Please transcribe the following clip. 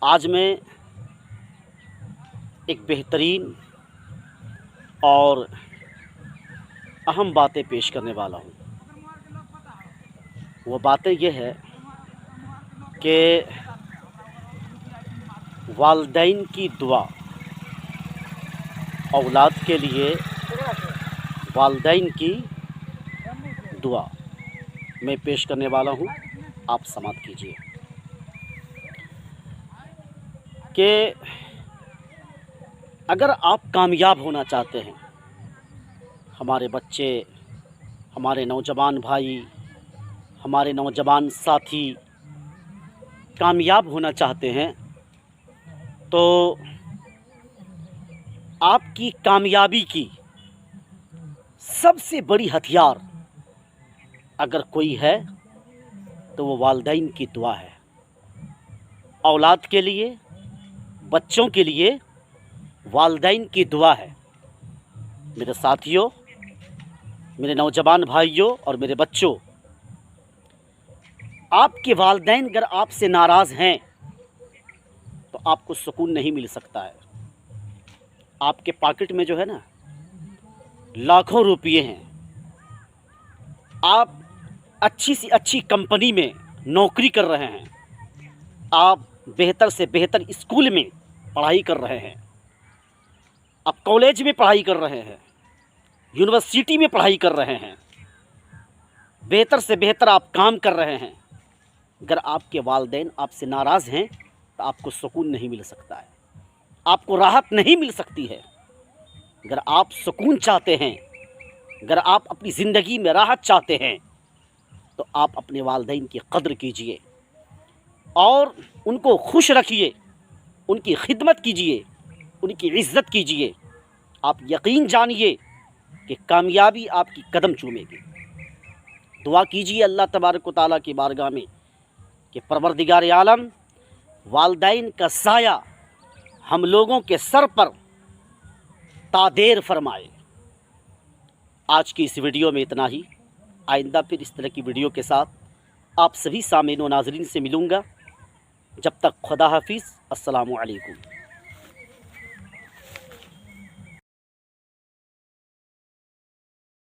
आज मैं एक बेहतरीन और अहम बातें पेश करने वाला हूँ। वो बातें ये है कि वालिदैन की दुआ, औलाद के लिए वालिदैन की दुआ मैं पेश करने वाला हूँ। आप समाअत कीजिए कि अगर आप कामयाब होना चाहते हैं, हमारे बच्चे, हमारे नौजवान भाई, हमारे नौजवान साथी कामयाब होना चाहते हैं, तो आपकी कामयाबी की सबसे बड़ी हथियार अगर कोई है तो वो वालिदैन की दुआ है। औलाद के लिए, बच्चों के लिए वालिदैन की दुआ है। मेरे साथियों, मेरे नौजवान भाइयों और मेरे बच्चों, आपके वालिदैन अगर आपसे नाराज़ हैं तो आपको सुकून नहीं मिल सकता है। आपके पॉकेट में जो है ना, लाखों रुपये हैं, आप अच्छी सी अच्छी कंपनी में नौकरी कर रहे हैं, आप बेहतर से बेहतर स्कूल में पढ़ाई कर रहे हैं, आप कॉलेज में पढ़ाई कर रहे हैं, यूनिवर्सिटी में पढ़ाई कर रहे हैं, बेहतर से बेहतर आप काम कर रहे हैं। अगर आपके वालिदैन आपसे नाराज़ हैं तो आपको सुकून नहीं मिल सकता है, आपको राहत नहीं मिल सकती है। अगर आप सुकून चाहते हैं, अगर आप अपनी ज़िंदगी में राहत चाहते हैं, तो आप अपने वालिदैन की कद्र कीजिए और उनको खुश रखिए, उनकी खिदमत कीजिए, उनकी इज़्ज़त कीजिए। आप यकीन जानिए कि कामयाबी आपकी कदम चूमेगी। दुआ कीजिए अल्लाह तबारक व तआला की बारगाह में कि परवरदिगार आलम वालिदैन का साया हम लोगों के सर पर तादेर फरमाए। आज की इस वीडियो में इतना ही। आइंदा फिर इस तरह की वीडियो के साथ आप सभी सामीन व नाज़रीन से मिलूँगा। जब तक खुदा हाफिज़। अस्सलामु अलैकुम।